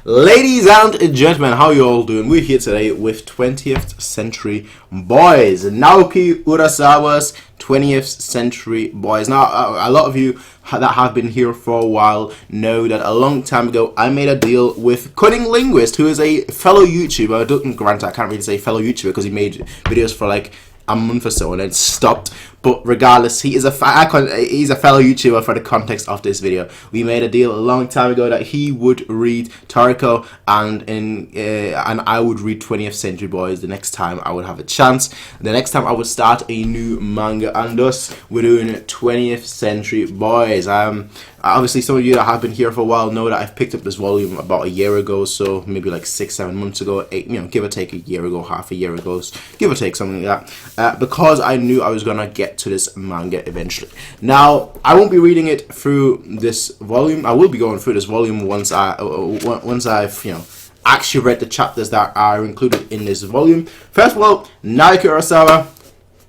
Ladies and gentlemen, how you all doing? We're here today with 20th Century Boys, Naoki Urasawa's 20th Century Boys. Now, a lot of you that have been here for a while know that a long time ago I made a deal with Cunning Linguist, who is a fellow YouTuber. Granted, I can't really say fellow YouTuber because he made videos for like a month or so and then stopped, but regardless, he's a fellow YouTuber for the context of this video. We made a deal a long time ago that he would read Toriko and I would read 20th Century Boys the next time I would have a chance. The next time I would start a new manga, and thus we're doing 20th Century Boys. Obviously some of you that have been here for a while know that I've picked up this volume about a year ago, so maybe like 6-7 months ago, give or take a year ago, half a year ago, give or take something like that, because I knew I was gonna get to this manga eventually. Now, I won't be reading it through this volume. I will be going through this volume once I've actually read the chapters that are included in this volume. First of all, Naoki Urasawa,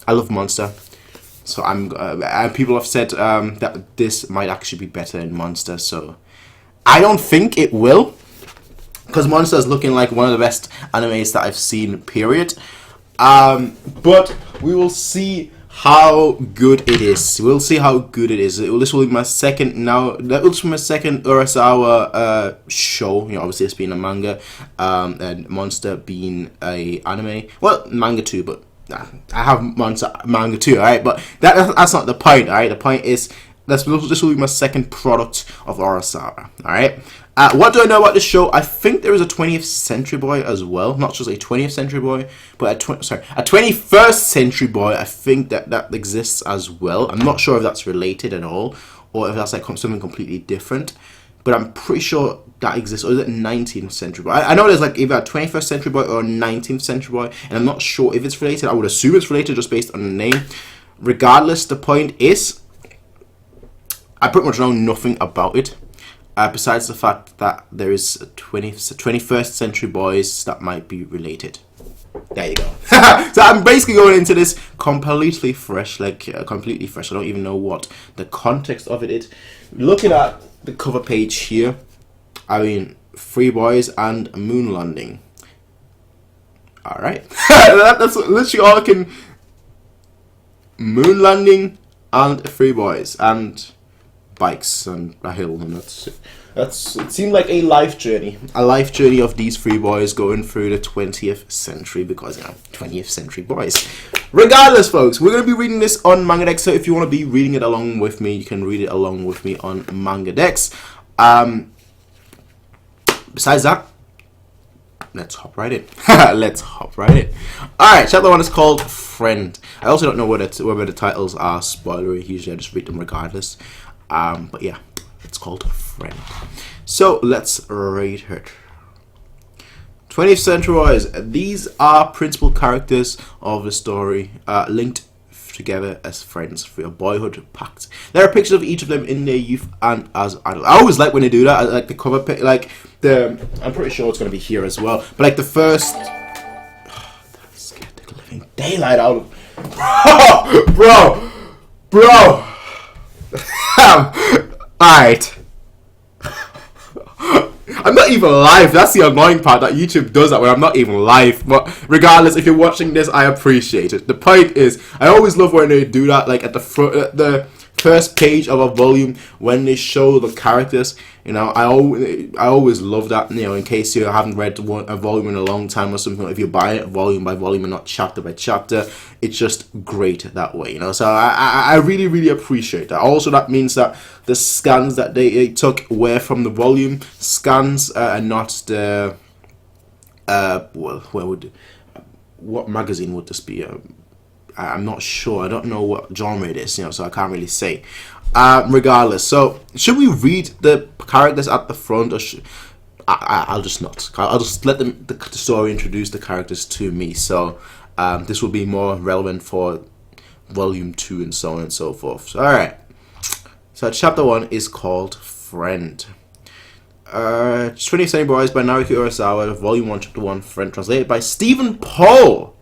I love Monster. So people have said that this might actually be better than Monster, so I don't think it will, because Monster is looking like one of the best animes that I've seen, period. But we will see how good it is. We'll see how good it is. This will be my second now. That was my second Urasawa show. Obviously it's been a manga, and Monster being a anime. Well, manga too, but I have Monster manga too. Alright, but that's not the point. Alright, the point is this will be my second product of Urasawa. Alright. What do I know about this show? I think there is a 20th Century Boy as well. Not just a 20th Century Boy, but a 21st Century Boy. I think that exists as well. I'm not sure if that's related at all, or if that's like something completely different. But I'm pretty sure that exists. Or is it 19th Century Boy? I know there's like either a 21st Century Boy or a 19th Century Boy, and I'm not sure if it's related. I would assume it's related just based on the name. Regardless, the point is, I pretty much know nothing about it. Besides the fact that there is 21st Century Boys that might be related. There you go. So I'm basically going into this completely fresh, completely fresh. I don't even know what the context of it is. Looking at the cover page here, I mean, 3 boys and moon landing. Alright. That's literally all I can... Moon landing and 3 boys and bikes and a hill, and that's it. It seemed like a life journey of these 3 boys going through the 20th century, because 20th Century Boys. Regardless, folks, we're going to be reading this on Mangadex, so if you want to be reading it along with me, you can read it along with me on Mangadex. Besides that, let's hop right in. Alright, chapter 1 is called Friend. I also don't know whether the titles are spoilery. Usually I just read them regardless. But yeah, it's called Friend. So let's read it. 20th Century Boys. These are principal characters of the story, linked together as friends for a boyhood pact. There are pictures of each of them in their youth and as adults. I always like when they do that. I like the cover pic, I'm pretty sure it's going to be here as well. But like the first, that scared the living daylight out of, bro. Alright. I'm not even live. That's the annoying part, that YouTube does that when I'm not even live. But regardless, if you're watching this, I appreciate it. The point is, I always love when they do that, like at the front, the first page of a volume, when they show the characters. I always love that. In case you haven't read a volume in a long time or something, if you buy it volume by volume and not chapter by chapter, it's just great that way. So I really, really appreciate that. Also, that means that the scans that they took were from the volume scans, and not the what magazine would this be? I'm not sure. I don't know what genre it is, so I can't really say. Regardless, so should we read the characters at the front, or I'll just not. I'll just let the story introduce the characters to me. So this will be more relevant for volume 2 and so on and so forth. So, all right. So chapter 1 is called Friend. 20th Century Boys by Naoki Urasawa, volume 1, chapter 1, Friend, translated by Stephen Paul.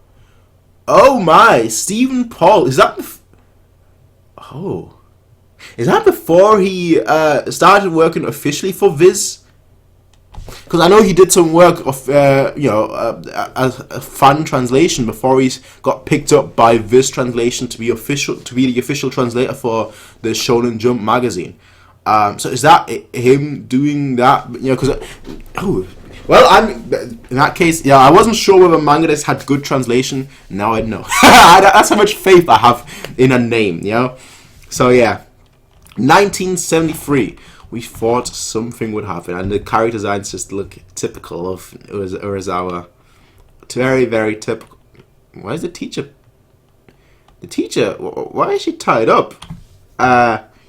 Oh my, Stephen Paul. Is that Is that before he started working officially for Viz? Because I know he did some work of, a fan translation before he got picked up by Viz Translation to be the official translator for the Shonen Jump magazine. So is that him doing that? Because in that case, yeah, I wasn't sure whether Mangadist had good translation. Now I know. That's how much faith I have in a name, So yeah, 1973. We thought something would happen, and the character designs just look typical of Urasawa. Very, very typical. Why is the teacher? Why is she tied up?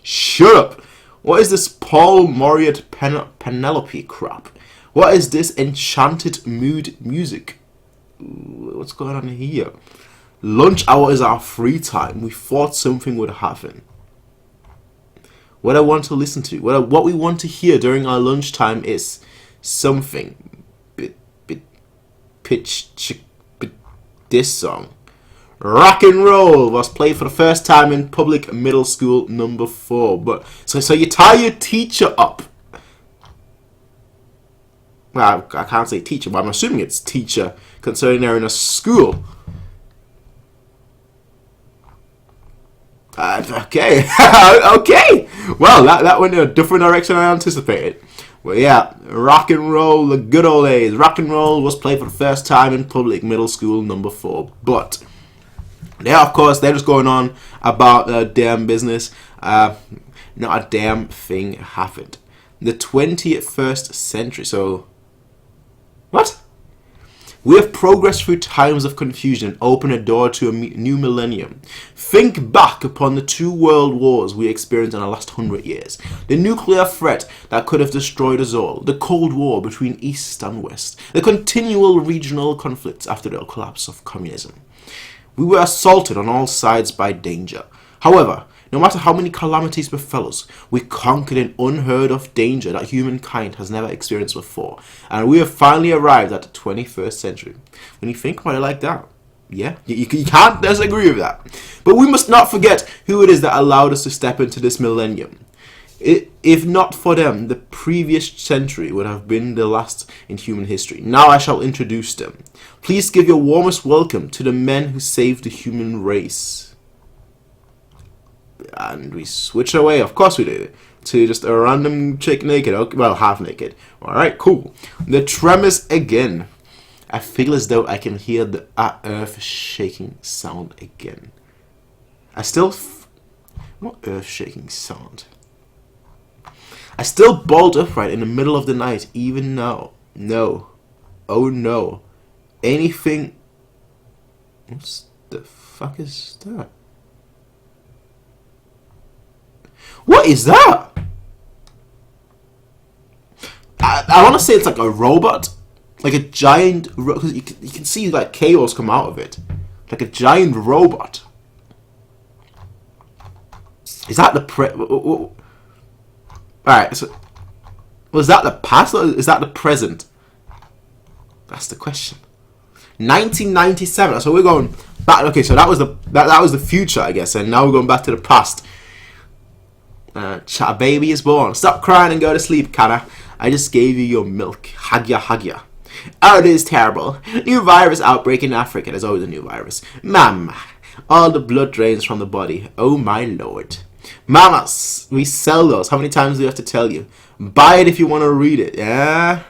Shut up. What is this Paul Moriarty Penelope crap? What is this enchanted mood music? What's going on here? Lunch hour is our free time. We thought something would happen. What I want to listen to, what we want to hear during our lunchtime is something. This song. Rock and Roll was played for the first time in public middle school number 4. But so you tie your teacher up. Well, I can't say teacher, but I'm assuming it's teacher, considering they're in a school. Okay. Okay. Well, that went in a different direction than I anticipated. Well, yeah, rock and roll, the good old days. Rock and Roll was played for the first time in public middle school number 4. But yeah, of course, they're just going on about their damn business. Not a damn thing happened. The 21st century. So, what? We have progressed through times of confusion and opened a door to a new millennium. Think back upon the 2 world wars we experienced in the last 100 years. The nuclear threat that could have destroyed us all. The Cold War between East and West. The continual regional conflicts after the collapse of communism. We were assaulted on all sides by danger. However, no matter how many calamities befell us, we conquered an unheard of danger that humankind has never experienced before. And we have finally arrived at the 21st century. When you think about it like that, yeah, you can't disagree with that. But we must not forget who it is that allowed us to step into this millennium. If not for them, the previous century would have been the last in human history. Now I shall introduce them. Please give your warmest welcome to the men who saved the human race. And we switch away, of course we do, to just a random chick naked, okay, well, half naked. Alright, cool. The tremors again. I feel as though I can hear the earth shaking sound again. What earth shaking sound? I still bolt upright in the middle of the night, even now. No. Oh no. Anything... What the fuck is that? What is that? I want to say it's like a robot. Like a giant... Because you can see like chaos come out of it. Like a giant robot. Is that the Alright, so... Was that the past or is that the present? That's the question. 1997. So we're going back. Okay, so that was the future, I guess, and now we're going back to the past. A baby is born. Stop crying and go to sleep, Kana. I just gave you your milk. Hagya hagya. Oh, it is terrible. New virus outbreak in Africa. There's always a new virus. Mama. All the blood drains from the body. Oh my lord. Mamas, we sell those. How many times do we have to tell you? Buy it if you want to read it. Yeah.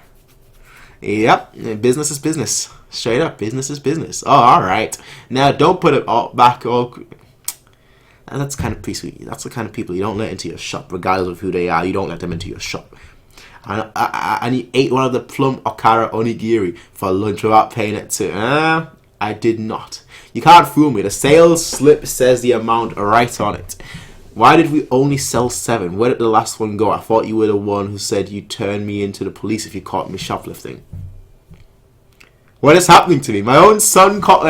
Yep. Business is business. Straight up. Business is business. Oh, alright. Now, don't put it all back all... And that's the kind of people you don't let into your shop, regardless of who they are. You don't let them into your shop. And he ate one of the plum okara onigiri for lunch without paying it to. I did not. You can't fool me. The sales slip says the amount right on it. Why did we only sell 7? Where did the last one go? I thought you were the one who said you'd turn me into the police if you caught me shoplifting. What is happening to me? My own son caught...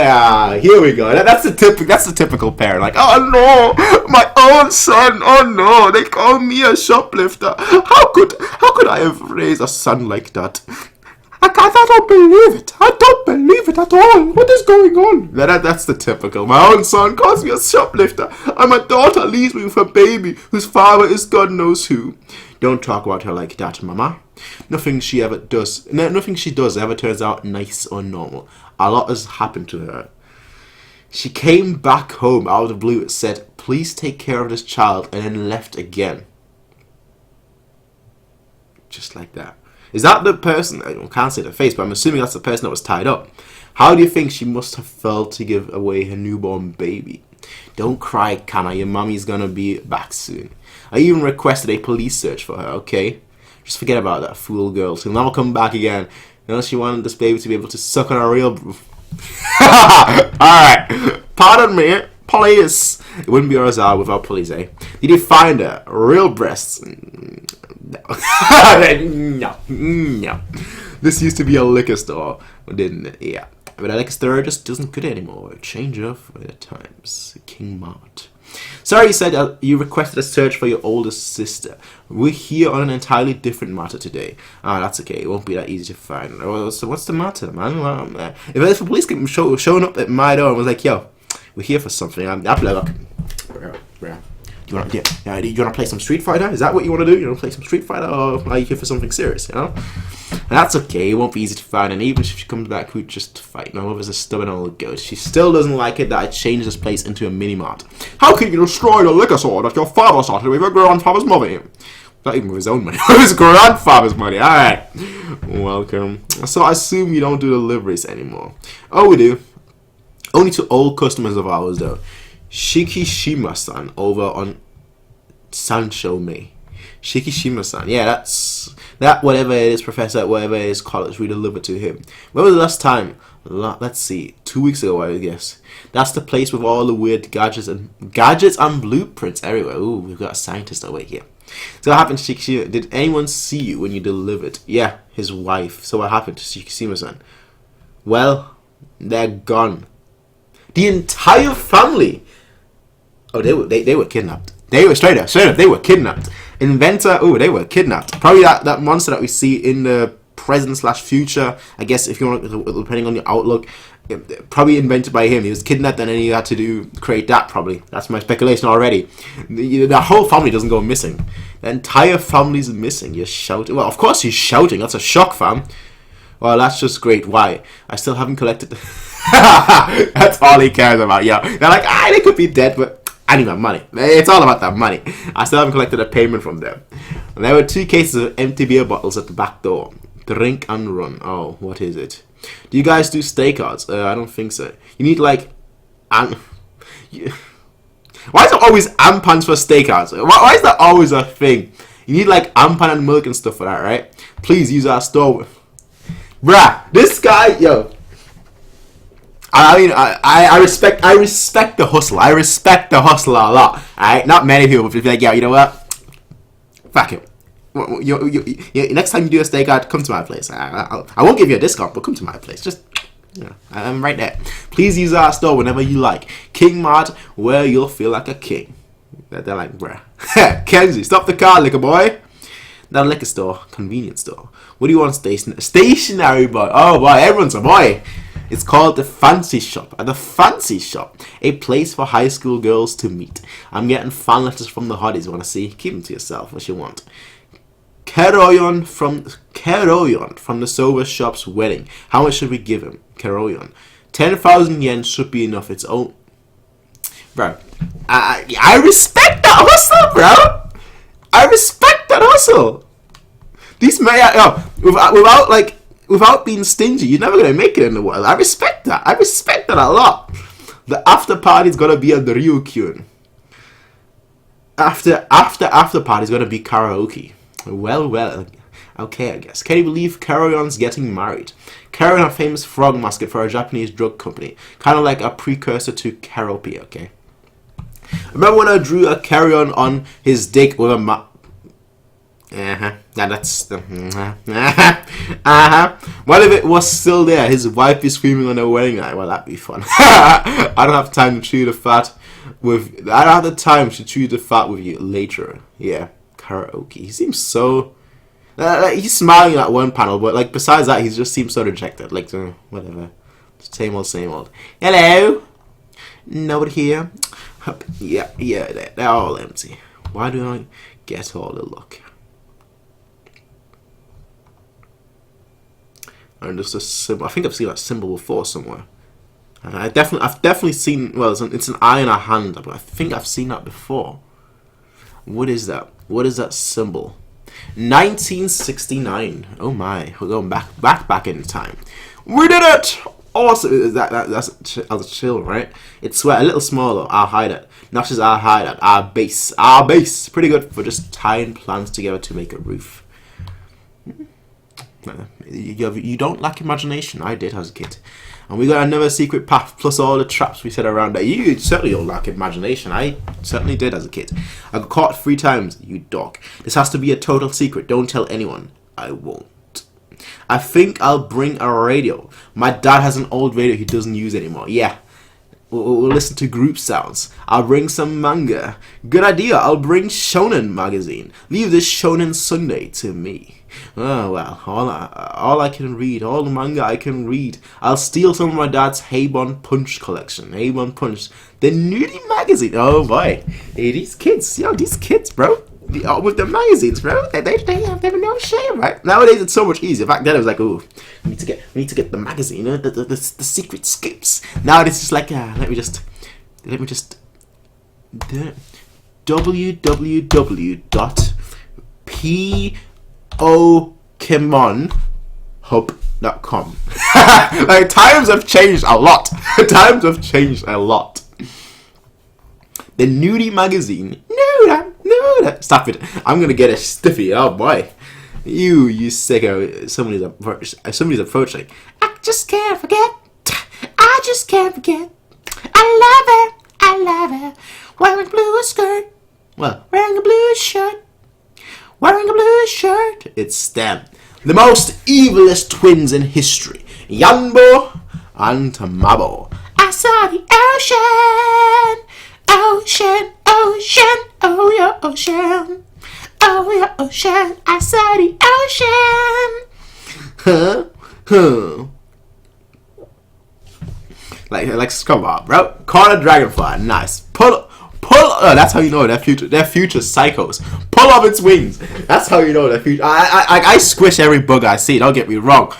here we go. That's the typical parent. Like, oh no, my own son. Oh no, they call me a shoplifter. How could I have raised a son like that? I don't believe it. I don't believe it at all. What is going on? That's the typical. My own son calls me a shoplifter, and my daughter leaves me with a baby whose father is God knows who. Don't talk about her like that, Mama. Nothing she ever does, nothing she does ever turns out nice or normal. A lot has happened to her. She came back home out of the blue, said, "Please take care of this child," and then left again. Just like that. Is that the person? I can't say the face, but I'm assuming that's the person that was tied up. How do you think she must have felt to give away her newborn baby? Don't cry, Kana. Your mommy's gonna be back soon. I even requested a police search for her, okay? Just forget about that fool girl. She'll never come back again. You know, she wanted this baby to be able to suck on a real... Alright. Pardon me. Police. It wouldn't be Urasawa without police, eh? Did you find her? Real breasts? No. No. This used to be a liquor store, didn't it? Yeah. But a liquor store just doesn't good anymore. Change of the times. King Mart. Sorry, you said you requested a search for your older sister. We're here on an entirely different matter today. Ah, that's okay. It won't be that easy to find. So what's the matter, man? Well, if the police came showing up at my door and was like, "Yo, we're here for something," I'd be like, "Bro, you wanna play some Street Fighter? Is that what you wanna do? You wanna play some Street Fighter, or are you here for something serious? You know?" And that's okay. It won't be easy to find. And even if she comes back, we just fight. No, there's a stubborn old ghost. She still doesn't like it that I changed this place into a mini mart. How can you destroy the liquor store that your father started with your grandfather's money? Not even with his own money. With his grandfather's money. Alright. Welcome. So I assume you don't do deliveries anymore. Oh, we do. Only to old customers of ours, though. Shikishima-san over on Sancho May. Shikishima-san. Yeah, that's... That, whatever it is, professor, whatever it is, college, we delivered to him. When was the last time? Let's see. 2 weeks ago, I guess. That's the place with all the weird gadgets and blueprints everywhere. Ooh, we've got a scientist over here. So what happened to Shikishima? Did anyone see you when you delivered? Yeah, his wife. So what happened to Shikishima-san? Well, they're gone. The entire family. Oh, they were kidnapped. They were straight up, they were kidnapped. Inventor, oh, they were kidnapped. Probably that monster that we see in the present/future. I guess if you want, depending on your outlook, probably invented by him. He was kidnapped, and then he had to create that. Probably that's my speculation already. The whole family doesn't go missing. The entire family's missing. You're shouting. Well, of course he's shouting. That's a shock, fam. Well, that's just great. Why? I still haven't collected. That's all he cares about. Yeah, they're like, they could be dead, but. I need my money. It's all about that money. I still haven't collected a payment from them. And there were 2 cases of empty beer bottles at the back door. Drink and run. Oh, what is it? Do you guys do stakeouts? I don't think so. You need like... Why is there always ampans for stakeouts? Why is that always a thing? You need like ampan and milk and stuff for that, right? Please use our store. Bruh, this guy, yo... I mean, I respect the hustle. I respect the hustle a lot. Alright, not many people would be like, yeah, you know what? Fuck it. Next time you do a stakeout, come to my place. I won't give you a discount, but come to my place. Just, you know, I'm right there. Please use our store whenever you like. King Mart, where you'll feel like a king. They're like, bruh. Kenzie, stop the car, liquor boy. Not a liquor store, convenience store. What do you want? Stationary boy. Oh boy, everyone's a boy. It's called the Fancy Shop. The Fancy Shop, a place for high school girls to meet. I'm getting fan letters from the hotties. Want to see? Keep them to yourself. What you want? Keroyon from the sober shop's wedding. How much should we give him? Keroyon. 10,000 yen should be enough. It's own. Bro, I respect that hustle, bro. I respect that hustle. These men, without being stingy, you're never gonna make it in the world. I respect that. I respect that a lot. The after party's gonna be at the Ryukyun. After party's gonna be karaoke. Well. Okay, I guess. Can you believe Karoyon's getting married? Karyon, a famous frog mascot for a Japanese drug company. Kind of like a precursor to Karopi, okay? Remember when I drew a Karyon on his dick with a that's the What if it was still there? His wife is screaming on their wedding night. Well, that'd be fun. I don't have time to chew the fat with. I don't have the time to chew the fat with you later. Yeah, karaoke. He seems so. He's smiling at one panel, but like besides that, he just seems so dejected. Like whatever, same old. Hello, nobody here. Yeah, they're all empty. Why do I get all the luck? and just a symbol. I think I've seen that symbol before somewhere. And I've definitely seen. Well, it's an eye and a hand, but I think I've seen that before. What is that? What is that symbol? 1969. Oh my, we're going back in time. We did it! Awesome. That's chill, right? It's a little smaller. I'll hide it. Not just I'll hide it. Our base. Pretty good for just tying plants together to make a roof. You don't lack imagination. I did as a kid. And we got another secret path, plus all the traps we set around there. You certainly don't lack imagination. I certainly did as a kid. I got caught 3 times, you dog. This has to be a total secret. Don't tell anyone. I won't. I think I'll bring a radio. My dad has an old radio he doesn't use anymore. Yeah. We'll listen to group sounds. I'll bring some manga. Good idea. I'll bring Shonen magazine. Leave this Shonen Sunday to me. Oh well, all I can read, all the manga I can read. I'll steal some of my dad's Habon Punch collection. Habon Punch, the nudie magazine. Oh boy, hey, these kids, bro. With the magazines, bro. They have no shame, right? Nowadays it's so much easier. Back then it was like, oh, we need to get the magazine, the secret scoops. Now it's just like, let me just www.pokemonhub.com. Like, times have changed a lot. The nudie magazine. Nude. Stop it. I'm gonna get a stiffy. Oh boy. You sicko. Somebody's approaching. I just can't forget. I love her. Wearing a blue skirt. Well, wearing a blue shirt. It's them. The most evilest twins in history. Yanbo and Tamabo. I saw the ocean. Oh, your ocean. I saw the ocean. Like, come on, bro. Call a dragonfly. Nice. Pull. Oh, that's how you know they're future psychos. Pull up its wings. That's how you know they're future. I squish every bug I see. Don't get me wrong,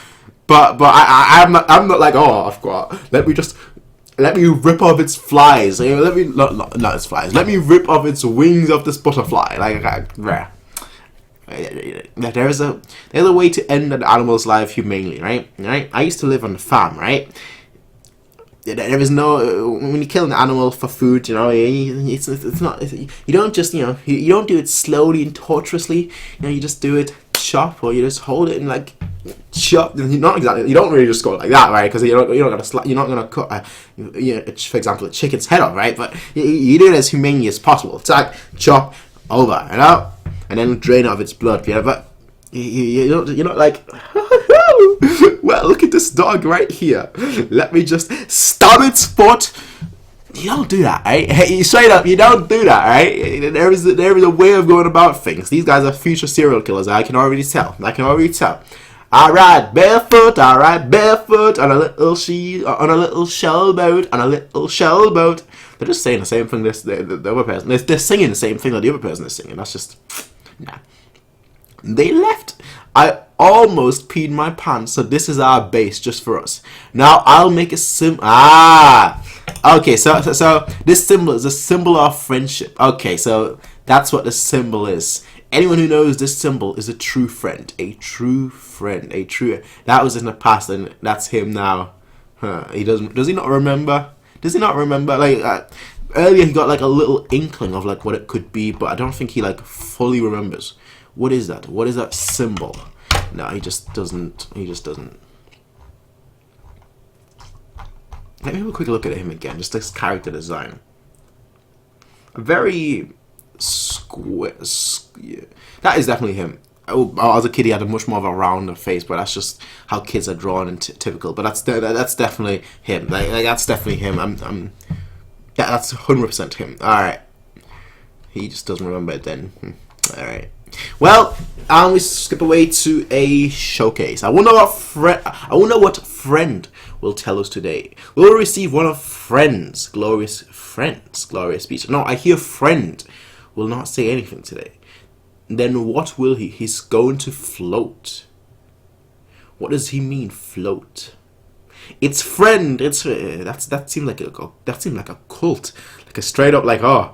but I'm not like, oh, I've got. Let me rip off its flies. Not its flies. Let me rip off its wings of this butterfly. There's a way to end an animal's life humanely, right? I used to live on the farm, right? There is no, when you kill an animal for food, it's not. You don't just, you don't do it slowly and tortuously. You just do it chop, or you just hold it and like chop. Not exactly. You don't really just go like that, right? Because you're not gonna cut, for example, a chicken's head off, right? But you do it as humanely as possible. It's like chop over, and then drain it of its blood. But you're not like. Well, look at this dog right here. Let me just stab its foot. You don't do that, right? Hey, straight up, you don't do that, right? There is a way of going about things. These guys are future serial killers. I can already tell. I ride barefoot on a little shell boat. They're just saying the same thing. The other person. They're singing the same thing that the other person is singing. That's just nah. They left. I almost peed my pants, so this is our base just for us. Now I'll make a okay, so this symbol is a symbol of friendship. Okay, so that's what the symbol is. Anyone who knows this symbol is a true friend. That was in the past, and that's him now. Does he not remember? Like, earlier he got like a little inkling of like what it could be, but I don't think he like fully remembers. What is that? What is that symbol? No, he just doesn't. Let me have a quick look at him again. Just this character design. A very square. Yeah. That is definitely him. As a kid, he had a much more of a rounder face, but that's just how kids are drawn and typical. But that's definitely him. Like that's definitely him. That's 100% him. All right. He just doesn't remember it then. All right. Well, we skip away to a showcase. I wonder what friend will tell us today. We'll receive one of Friend's glorious speech. No, I hear friend will not say anything today. Then what will he? He's going to float. What does he mean, float? It's friend. It's that seemed like a cult, like a straight up like, oh,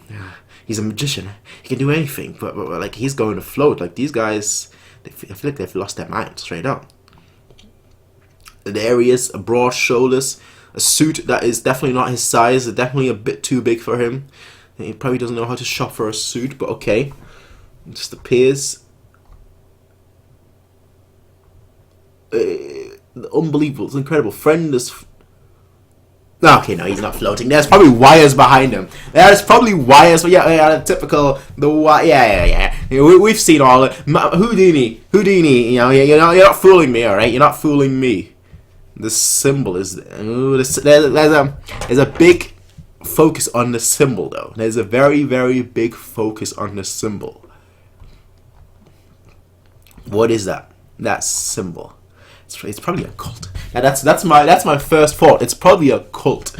yeah, he's a magician. He can do anything, but like he's going to float. Like these guys, I feel like they've lost their mind straight up. There he is, broad shoulders, a suit that is definitely not his size, definitely a bit too big for him. He probably doesn't know how to shop for a suit, but okay. It just appears. Unbelievable, it's incredible. Friend is. Okay, no, he's not floating. There's probably wires behind him. There's probably wires. Yeah, typical. Yeah. We've seen all it. Houdini. You know, you're not fooling me, all right? You're not fooling me. The symbol is there's a big focus on the symbol though. There's a very, very big focus on the symbol. What is that? That symbol. It's probably a cult. Now that's my first thought. It's probably a cult.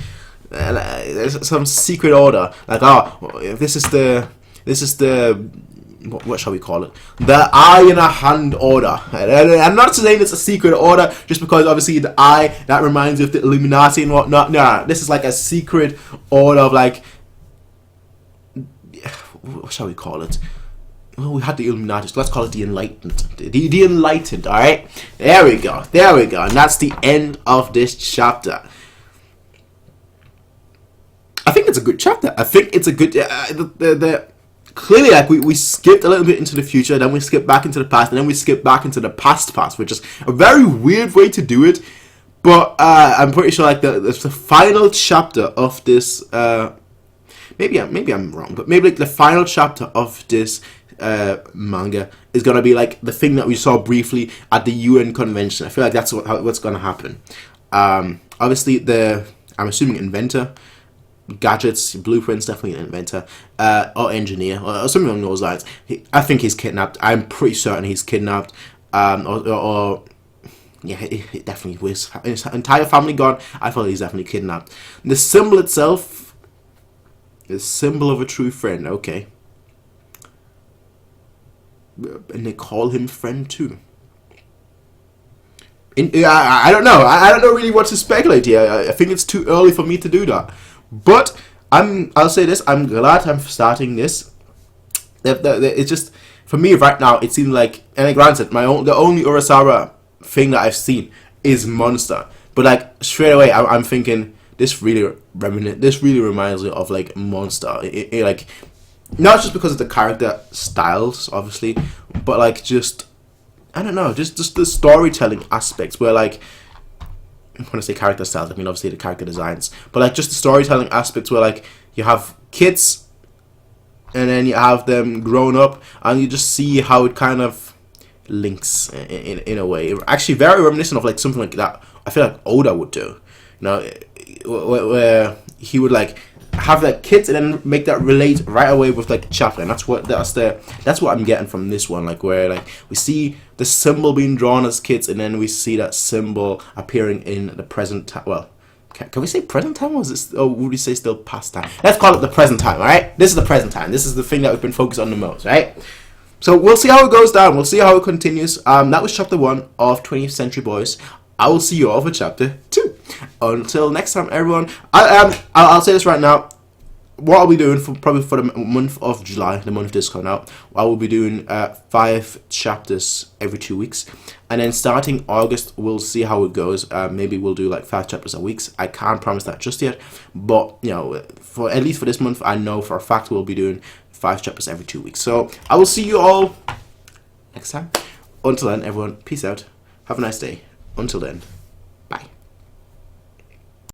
There's some secret order. Like, this is the what shall we call it? The eye in a hand order. I'm not saying it's a secret order just because obviously the eye, that reminds you of the Illuminati and whatnot. No, this is like a secret order of like, what shall we call it? Well, we had the Illuminati, so let's call it the Enlightened. The Enlightened, alright? There we go. And that's the end of this chapter. I think it's a good chapter. I think it's a good... clearly, like, we skipped a little bit into the future, then we skipped back into the past, and then we skipped back into the past, which is a very weird way to do it. But I'm pretty sure, like, the final chapter of this... maybe I'm wrong, but maybe like the final chapter of this manga is gonna be like the thing that we saw briefly at the UN convention. I feel like that's what's gonna happen. Obviously, I'm assuming inventor, gadgets, blueprints, definitely an inventor, or engineer, or something along those lines. I think he's kidnapped. I'm pretty certain he's kidnapped, or yeah, he definitely was. His entire family gone. I thought he's definitely kidnapped. The symbol itself. The symbol of a true friend, okay. And they call him friend too. I don't know. I don't know really what to speculate here. I think it's too early for me to do that. But I'll say this. I'm glad I'm starting this. It's just, for me right now, it seems like, and granted, the only Urasawa thing that I've seen is Monster. But like straight away, I'm thinking, this really reminds me of like Monster. It like, not just because of the character styles, obviously, but like just, I don't know, just the storytelling aspects where like, when I say character styles, I mean obviously the character designs, but like just the storytelling aspects where like you have kids and then you have them grown up and you just see how it kind of links in a way. Actually very reminiscent of like something like that I feel like Oda would do. You know, where he would like have like kids and then make that relate right away with like the chapter, and that's what I'm getting from this one. Like where like we see the symbol being drawn as kids, and then we see that symbol appearing in the present time. Well, can we say present time, or is this, or would we say still past time? Let's call it the present time. All right, this is the present time. This is the thing that we've been focused on the most, right? So we'll see how it goes down. We'll see how it continues. That was chapter 1 of 20th Century Boys. I will see you all for chapter 2. Until next time, everyone. I'll say this right now. What I'll be doing probably for the month of July, the month this is coming out, I will be doing 5 chapters every 2 weeks, and then starting August, we'll see how it goes. Maybe we'll do like 5 chapters a week. I can't promise that just yet, but you know, for at least for this month, I know for a fact we'll be doing 5 chapters every 2 weeks. So I will see you all next time. Until then, everyone, peace out. Have a nice day. Until then.